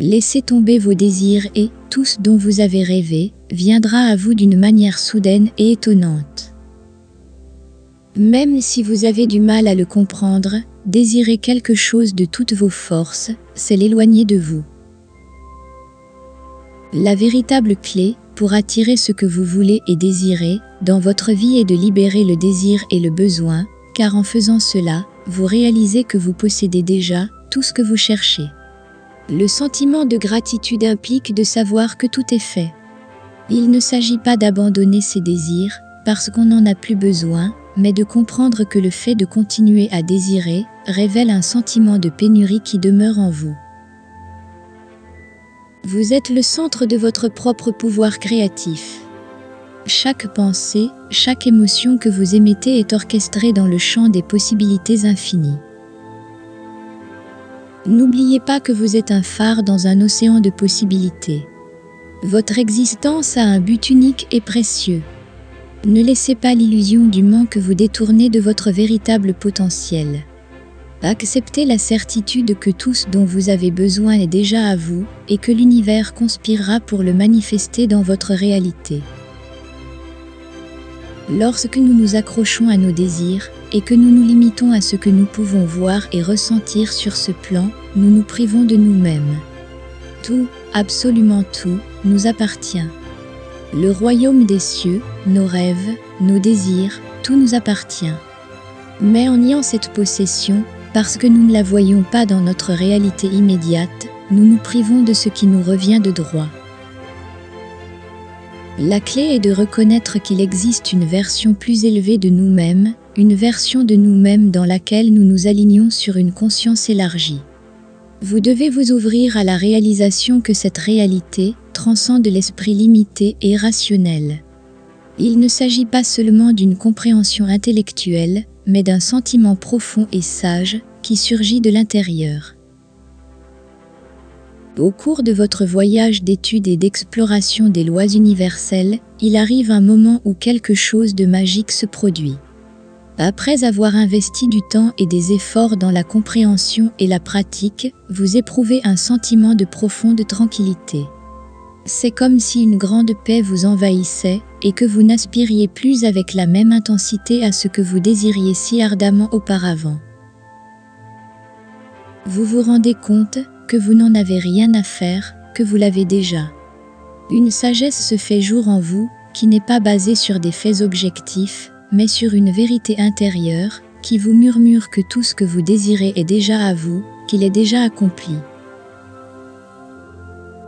Laissez tomber vos désirs et tout ce dont vous avez rêvé viendra à vous d'une manière soudaine et étonnante. Même si vous avez du mal à le comprendre, désirer quelque chose de toutes vos forces, c'est l'éloigner de vous. La véritable clé pour attirer ce que vous voulez et désirez dans votre vie est de libérer le désir et le besoin, car en faisant cela, vous réalisez que vous possédez déjà tout ce que vous cherchez. Le sentiment de gratitude implique de savoir que tout est fait. Il ne s'agit pas d'abandonner ses désirs parce qu'on n'en a plus besoin, mais de comprendre que le fait de continuer à désirer révèle un sentiment de pénurie qui demeure en vous. Vous êtes le centre de votre propre pouvoir créatif. Chaque pensée, chaque émotion que vous émettez est orchestrée dans le champ des possibilités infinies. N'oubliez pas que vous êtes un phare dans un océan de possibilités. Votre existence a un but unique et précieux. Ne laissez pas l'illusion du manque vous détourner de votre véritable potentiel. Acceptez la certitude que tout ce dont vous avez besoin est déjà à vous et que l'univers conspirera pour le manifester dans votre réalité. Lorsque nous nous accrochons à nos désirs et que nous nous limitons à ce que nous pouvons voir et ressentir sur ce plan, nous nous privons de nous-mêmes. Tout, absolument tout, nous appartient. Le royaume des cieux, nos rêves, nos désirs, tout nous appartient. Mais en niant cette possession, parce que nous ne la voyons pas dans notre réalité immédiate, nous nous privons de ce qui nous revient de droit. La clé est de reconnaître qu'il existe une version plus élevée de nous-mêmes, une version de nous-mêmes dans laquelle nous nous alignons sur une conscience élargie. Vous devez vous ouvrir à la réalisation que cette réalité transcende l'esprit limité et rationnel. Il ne s'agit pas seulement d'une compréhension intellectuelle, mais d'un sentiment profond et sage qui surgit de l'intérieur. Au cours de votre voyage d'étude et d'exploration des lois universelles, il arrive un moment où quelque chose de magique se produit. Après avoir investi du temps et des efforts dans la compréhension et la pratique, vous éprouvez un sentiment de profonde tranquillité. C'est comme si une grande paix vous envahissait et que vous n'aspiriez plus avec la même intensité à ce que vous désiriez si ardemment auparavant. Vous vous rendez compte que vous n'en avez rien à faire, que vous l'avez déjà. Une sagesse se fait jour en vous qui n'est pas basée sur des faits objectifs, mais sur une vérité intérieure qui vous murmure que tout ce que vous désirez est déjà à vous, qu'il est déjà accompli.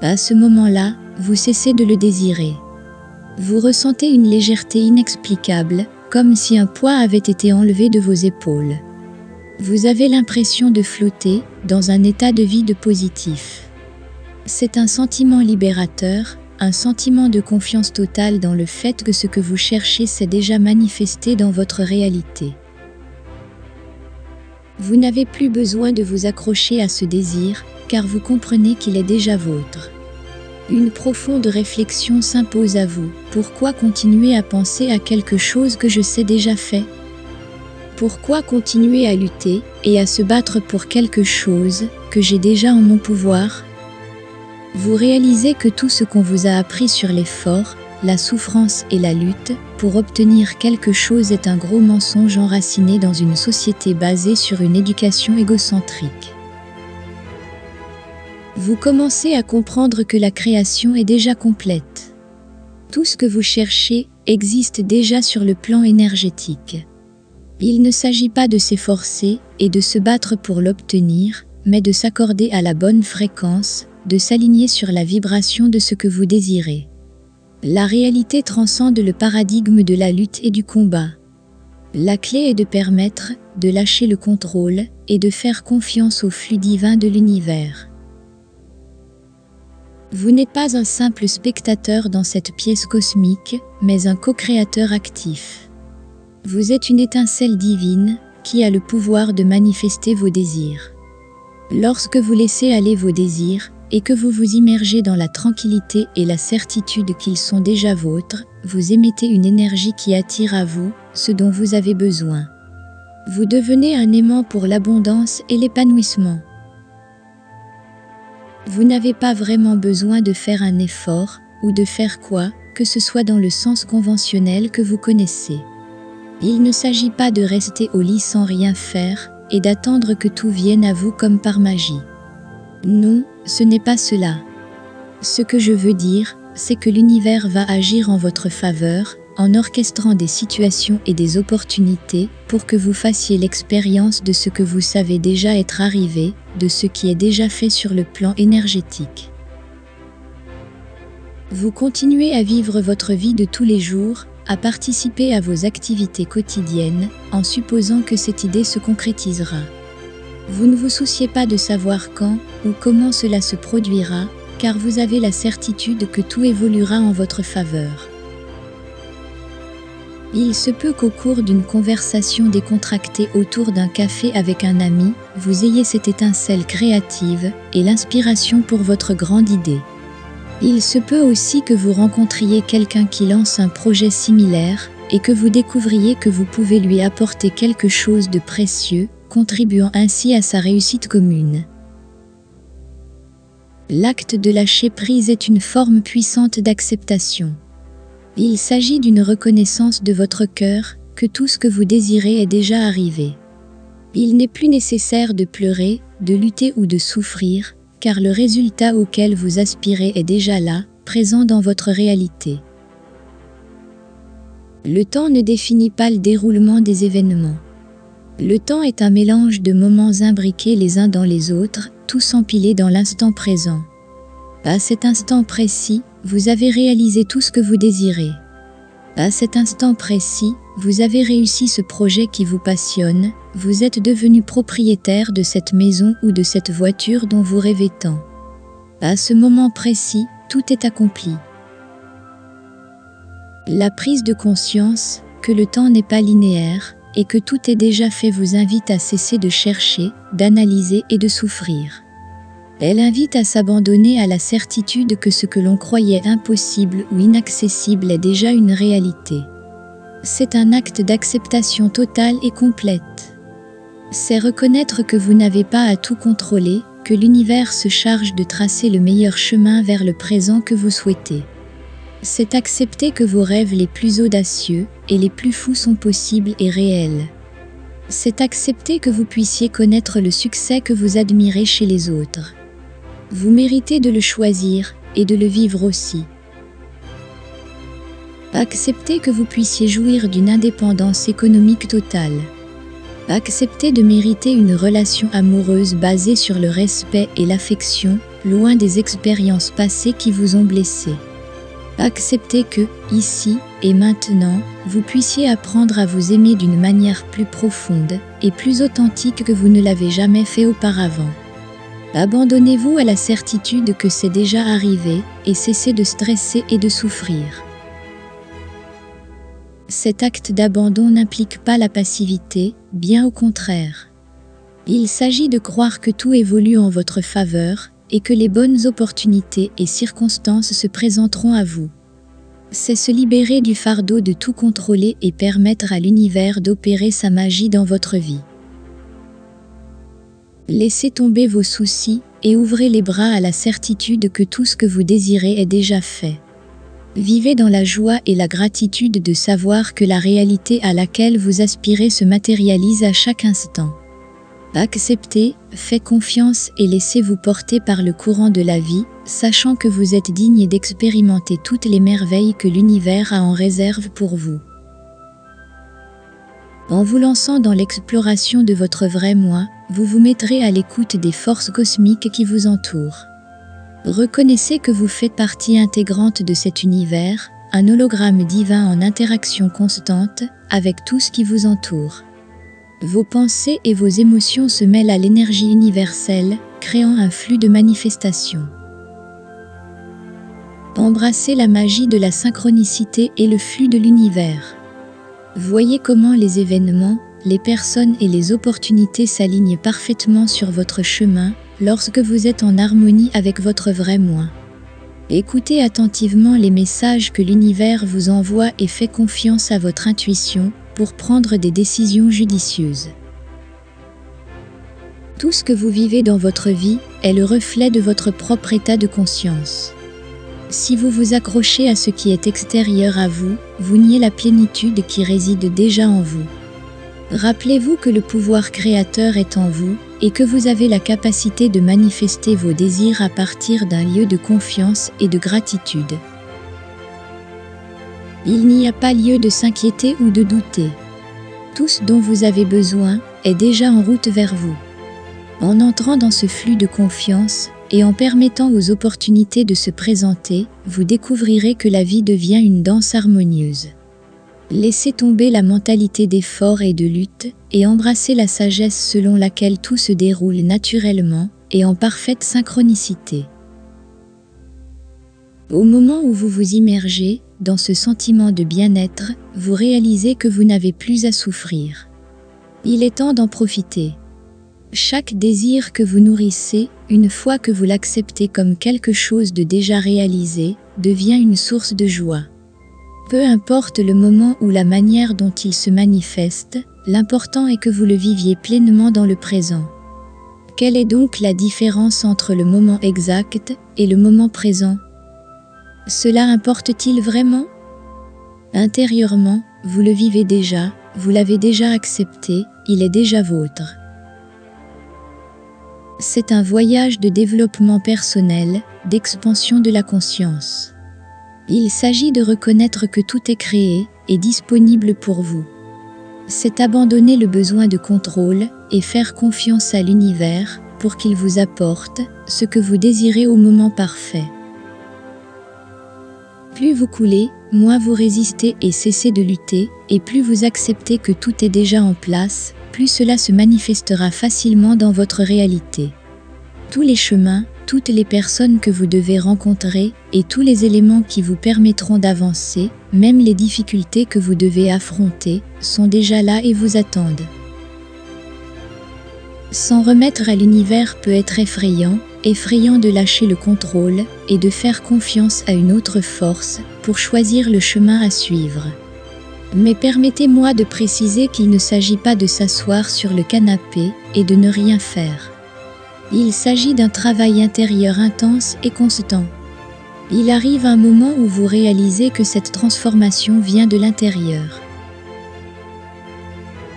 À ce moment-là, vous cessez de le désirer. Vous ressentez une légèreté inexplicable, comme si un poids avait été enlevé de vos épaules. Vous avez l'impression de flotter dans un état de vide positif. C'est un sentiment libérateur, un sentiment de confiance totale dans le fait que ce que vous cherchez s'est déjà manifesté dans votre réalité. Vous n'avez plus besoin de vous accrocher à ce désir, car vous comprenez qu'il est déjà vôtre. Une profonde réflexion s'impose à vous. Pourquoi continuer à penser à quelque chose que je sais déjà fait ? Pourquoi continuer à lutter et à se battre pour quelque chose que j'ai déjà en mon pouvoir ? Vous réalisez que tout ce qu'on vous a appris sur l'effort, la souffrance et la lutte pour obtenir quelque chose est un gros mensonge enraciné dans une société basée sur une éducation égocentrique. Vous commencez à comprendre que la création est déjà complète. Tout ce que vous cherchez existe déjà sur le plan énergétique. Il ne s'agit pas de s'efforcer et de se battre pour l'obtenir, mais de s'accorder à la bonne fréquence, de s'aligner sur la vibration de ce que vous désirez. La réalité transcende le paradigme de la lutte et du combat. La clé est de permettre de lâcher le contrôle et de faire confiance au flux divin de l'univers. Vous n'êtes pas un simple spectateur dans cette pièce cosmique, mais un co-créateur actif. Vous êtes une étincelle divine qui a le pouvoir de manifester vos désirs. Lorsque vous laissez aller vos désirs et que vous vous immergez dans la tranquillité et la certitude qu'ils sont déjà vôtres, vous émettez une énergie qui attire à vous ce dont vous avez besoin. Vous devenez un aimant pour l'abondance et l'épanouissement. Vous n'avez pas vraiment besoin de faire un effort, ou de faire quoi que ce soit dans le sens conventionnel que vous connaissez. Il ne s'agit pas de rester au lit sans rien faire, et d'attendre que tout vienne à vous comme par magie. Non, ce n'est pas cela. Ce que je veux dire, c'est que l'univers va agir en votre faveur, en orchestrant des situations et des opportunités pour que vous fassiez l'expérience de ce que vous savez déjà être arrivé, de ce qui est déjà fait sur le plan énergétique. Vous continuez à vivre votre vie de tous les jours, à participer à vos activités quotidiennes, en supposant que cette idée se concrétisera. Vous ne vous souciez pas de savoir quand ou comment cela se produira, car vous avez la certitude que tout évoluera en votre faveur. Il se peut qu'au cours d'une conversation décontractée autour d'un café avec un ami, vous ayez cette étincelle créative et l'inspiration pour votre grande idée. Il se peut aussi que vous rencontriez quelqu'un qui lance un projet similaire et que vous découvriez que vous pouvez lui apporter quelque chose de précieux, contribuant ainsi à sa réussite commune. L'acte de lâcher prise est une forme puissante d'acceptation. Il s'agit d'une reconnaissance de votre cœur que tout ce que vous désirez est déjà arrivé. Il n'est plus nécessaire de pleurer, de lutter ou de souffrir, car le résultat auquel vous aspirez est déjà là, présent dans votre réalité. Le temps ne définit pas le déroulement des événements. Le temps est un mélange de moments imbriqués les uns dans les autres, tous empilés dans l'instant présent. À cet instant précis, vous avez réalisé tout ce que vous désirez. À cet instant précis, vous avez réussi ce projet qui vous passionne, vous êtes devenu propriétaire de cette maison ou de cette voiture dont vous rêvez tant. À ce moment précis, tout est accompli. La prise de conscience que le temps n'est pas linéaire et que tout est déjà fait vous invite à cesser de chercher, d'analyser et de souffrir. Elle invite à s'abandonner à la certitude que ce que l'on croyait impossible ou inaccessible est déjà une réalité. C'est un acte d'acceptation totale et complète. C'est reconnaître que vous n'avez pas à tout contrôler, que l'univers se charge de tracer le meilleur chemin vers le présent que vous souhaitez. C'est accepter que vos rêves les plus audacieux et les plus fous sont possibles et réels. C'est accepter que vous puissiez connaître le succès que vous admirez chez les autres. Vous méritez de le choisir et de le vivre aussi. Acceptez que vous puissiez jouir d'une indépendance économique totale. Acceptez de mériter une relation amoureuse basée sur le respect et l'affection, loin des expériences passées qui vous ont blessé. Acceptez que, ici et maintenant, vous puissiez apprendre à vous aimer d'une manière plus profonde et plus authentique que vous ne l'avez jamais fait auparavant. Abandonnez-vous à la certitude que c'est déjà arrivé et cessez de stresser et de souffrir. Cet acte d'abandon n'implique pas la passivité, bien au contraire. Il s'agit de croire que tout évolue en votre faveur et que les bonnes opportunités et circonstances se présenteront à vous. C'est se libérer du fardeau de tout contrôler et permettre à l'univers d'opérer sa magie dans votre vie. Laissez tomber vos soucis et ouvrez les bras à la certitude que tout ce que vous désirez est déjà fait. Vivez dans la joie et la gratitude de savoir que la réalité à laquelle vous aspirez se matérialise à chaque instant. Acceptez, faites confiance et laissez-vous porter par le courant de la vie, sachant que vous êtes digne d'expérimenter toutes les merveilles que l'univers a en réserve pour vous. En vous lançant dans l'exploration de votre vrai moi, vous vous mettrez à l'écoute des forces cosmiques qui vous entourent. Reconnaissez que vous faites partie intégrante de cet univers, un hologramme divin en interaction constante avec tout ce qui vous entoure. Vos pensées et vos émotions se mêlent à l'énergie universelle, créant un flux de manifestations. Embrassez la magie de la synchronicité et le flux de l'univers. Voyez comment les événements, les personnes et les opportunités s'alignent parfaitement sur votre chemin lorsque vous êtes en harmonie avec votre vrai moi. Écoutez attentivement les messages que l'univers vous envoie et faites confiance à votre intuition pour prendre des décisions judicieuses. Tout ce que vous vivez dans votre vie est le reflet de votre propre état de conscience. Si vous vous accrochez à ce qui est extérieur à vous, vous niez la plénitude qui réside déjà en vous. Rappelez-vous que le pouvoir créateur est en vous et que vous avez la capacité de manifester vos désirs à partir d'un lieu de confiance et de gratitude. Il n'y a pas lieu de s'inquiéter ou de douter. Tout ce dont vous avez besoin est déjà en route vers vous. En entrant dans ce flux de confiance et en permettant aux opportunités de se présenter, vous découvrirez que la vie devient une danse harmonieuse. Laissez tomber la mentalité d'effort et de lutte et embrassez la sagesse selon laquelle tout se déroule naturellement et en parfaite synchronicité. Au moment où vous vous immergez dans ce sentiment de bien-être, vous réalisez que vous n'avez plus à souffrir. Il est temps d'en profiter. Chaque désir que vous nourrissez, une fois que vous l'acceptez comme quelque chose de déjà réalisé, devient une source de joie. Peu importe le moment ou la manière dont il se manifeste, l'important est que vous le viviez pleinement dans le présent. Quelle est donc la différence entre le moment exact et le moment présent? Cela importe-t-il vraiment? Intérieurement, vous le vivez déjà, vous l'avez déjà accepté, il est déjà vôtre. C'est un voyage de développement personnel, d'expansion de la conscience. Il s'agit de reconnaître que tout est créé et disponible pour vous. C'est abandonner le besoin de contrôle et faire confiance à l'univers pour qu'il vous apporte ce que vous désirez au moment parfait. Plus vous coulez, moins vous résistez et cessez de lutter, et plus vous acceptez que tout est déjà en place, plus cela se manifestera facilement dans votre réalité. Tous les chemins, toutes les personnes que vous devez rencontrer et tous les éléments qui vous permettront d'avancer, même les difficultés que vous devez affronter, sont déjà là et vous attendent. S'en remettre à l'univers peut être effrayant de lâcher le contrôle et de faire confiance à une autre force pour choisir le chemin à suivre. Mais permettez-moi de préciser qu'il ne s'agit pas de s'asseoir sur le canapé et de ne rien faire. Il s'agit d'un travail intérieur intense et constant. Il arrive un moment où vous réalisez que cette transformation vient de l'intérieur.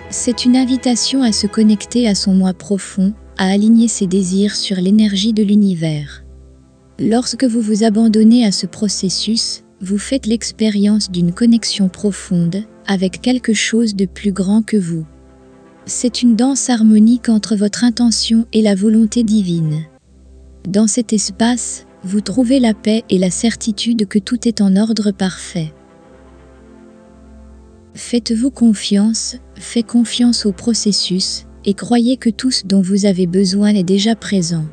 C'est une invitation à se connecter à son moi profond, à aligner ses désirs sur l'énergie de l'univers. Lorsque vous vous abandonnez à ce processus, vous faites l'expérience d'une connexion profonde avec quelque chose de plus grand que vous. C'est une danse harmonique entre votre intention et la volonté divine. Dans cet espace, vous trouvez la paix et la certitude que tout est en ordre parfait. Faites-vous confiance, faites confiance au processus et croyez que tout ce dont vous avez besoin est déjà présent.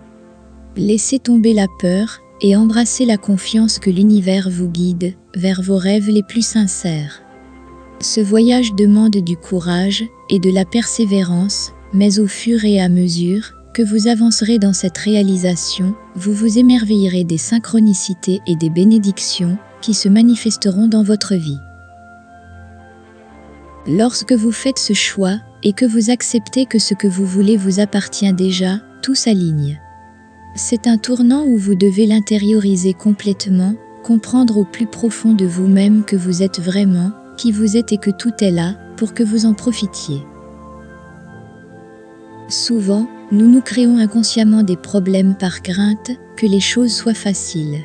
Laissez tomber la peur et embrassez la confiance que l'univers vous guide vers vos rêves les plus sincères. Ce voyage demande du courage et de la persévérance, mais au fur et à mesure que vous avancerez dans cette réalisation, vous vous émerveillerez des synchronicités et des bénédictions qui se manifesteront dans votre vie. Lorsque vous faites ce choix et que vous acceptez que ce que vous voulez vous appartient déjà, tout s'aligne. C'est un tournant où vous devez l'intérioriser complètement, comprendre au plus profond de vous-même que vous êtes vraiment, qui vous êtes et que tout est là pour que vous en profitiez. Souvent, nous nous créons inconsciemment des problèmes par crainte que les choses soient faciles.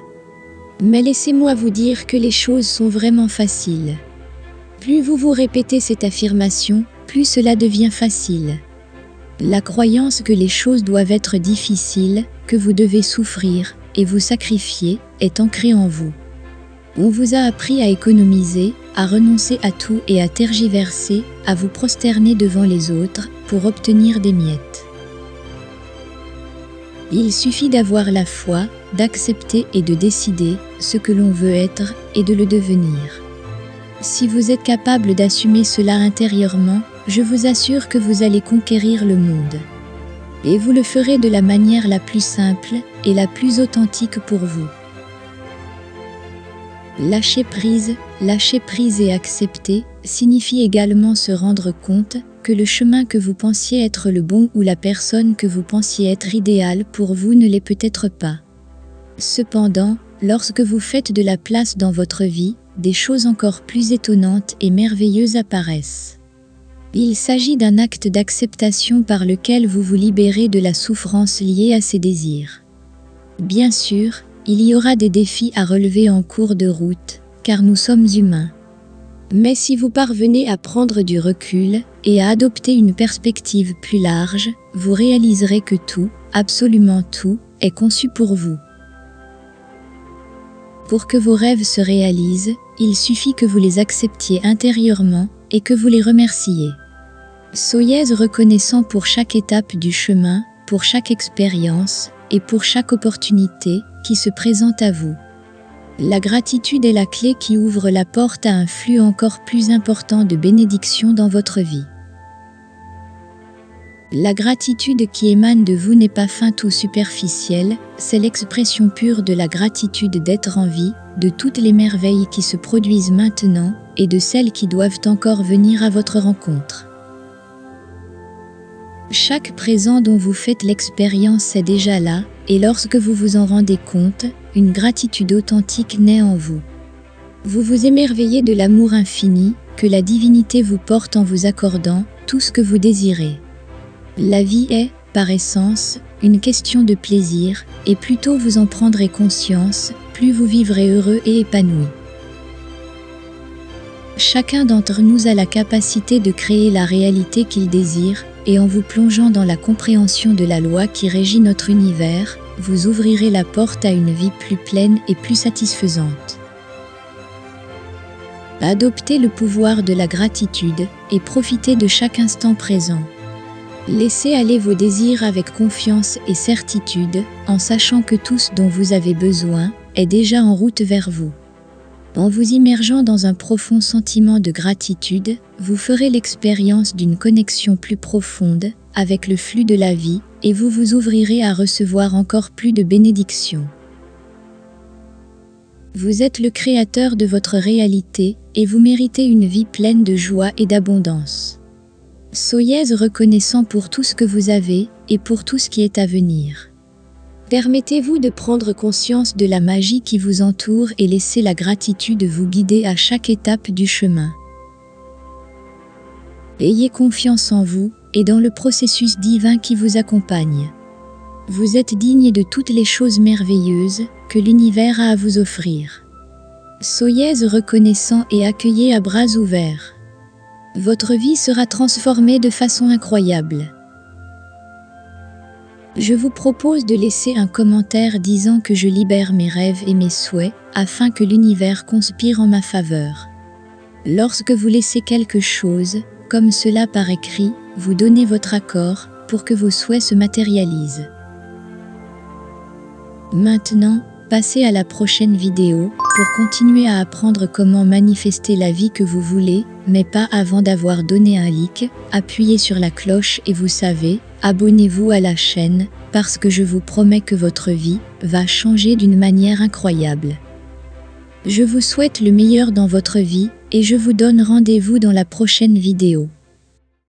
Mais laissez-moi vous dire que les choses sont vraiment faciles. Plus vous vous répétez cette affirmation, plus cela devient facile. La croyance que les choses doivent être difficiles, que vous devez souffrir et vous sacrifier, est ancrée en vous. On vous a appris à économiser, à renoncer à tout et à tergiverser, à vous prosterner devant les autres pour obtenir des miettes. Il suffit d'avoir la foi, d'accepter et de décider ce que l'on veut être et de le devenir. Si vous êtes capable d'assumer cela intérieurement, je vous assure que vous allez conquérir le monde. Et vous le ferez de la manière la plus simple et la plus authentique pour vous. Lâcher prise et accepter signifie également se rendre compte que le chemin que vous pensiez être le bon ou la personne que vous pensiez être idéale pour vous ne l'est peut-être pas. Cependant, lorsque vous faites de la place dans votre vie, des choses encore plus étonnantes et merveilleuses apparaissent. Il s'agit d'un acte d'acceptation par lequel vous vous libérez de la souffrance liée à ces désirs. Bien sûr, il y aura des défis à relever en cours de route, car nous sommes humains. Mais si vous parvenez à prendre du recul et à adopter une perspective plus large, vous réaliserez que tout, absolument tout, est conçu pour vous. Pour que vos rêves se réalisent, il suffit que vous les acceptiez intérieurement et que vous les remerciez. Soyez reconnaissant pour chaque étape du chemin, pour chaque expérience et pour chaque opportunité qui se présente à vous. La gratitude est la clé qui ouvre la porte à un flux encore plus important de bénédictions dans votre vie. La gratitude qui émane de vous n'est pas feinte ou superficielle, c'est l'expression pure de la gratitude d'être en vie, de toutes les merveilles qui se produisent maintenant et de celles qui doivent encore venir à votre rencontre. Chaque présent dont vous faites l'expérience est déjà là, et lorsque vous vous en rendez compte, une gratitude authentique naît en vous. Vous vous émerveillez de l'amour infini que la divinité vous porte en vous accordant tout ce que vous désirez. La vie est, par essence, une question de plaisir, et plus tôt vous en prendrez conscience, plus vous vivrez heureux et épanoui. Chacun d'entre nous a la capacité de créer la réalité qu'il désire, et en vous plongeant dans la compréhension de la loi qui régit notre univers, vous ouvrirez la porte à une vie plus pleine et plus satisfaisante. Adoptez le pouvoir de la gratitude et profitez de chaque instant présent. Laissez aller vos désirs avec confiance et certitude, en sachant que tout ce dont vous avez besoin est déjà en route vers vous. En vous immergeant dans un profond sentiment de gratitude, vous ferez l'expérience d'une connexion plus profonde avec le flux de la vie et vous vous ouvrirez à recevoir encore plus de bénédictions. Vous êtes le créateur de votre réalité et vous méritez une vie pleine de joie et d'abondance. Soyez reconnaissant pour tout ce que vous avez et pour tout ce qui est à venir. Permettez-vous de prendre conscience de la magie qui vous entoure et laissez la gratitude vous guider à chaque étape du chemin. Ayez confiance en vous et dans le processus divin qui vous accompagne. Vous êtes digne de toutes les choses merveilleuses que l'univers a à vous offrir. Soyez reconnaissant et accueillez à bras ouverts. Votre vie sera transformée de façon incroyable. Je vous propose de laisser un commentaire disant que je libère mes rêves et mes souhaits afin que l'univers conspire en ma faveur. Lorsque vous laissez quelque chose, comme cela par écrit, vous donnez votre accord pour que vos souhaits se matérialisent. Maintenant, passez à la prochaine vidéo pour continuer à apprendre comment manifester la vie que vous voulez, mais pas avant d'avoir donné un like, appuyez sur la cloche et vous savez, abonnez-vous à la chaîne, parce que je vous promets que votre vie va changer d'une manière incroyable. Je vous souhaite le meilleur dans votre vie et je vous donne rendez-vous dans la prochaine vidéo.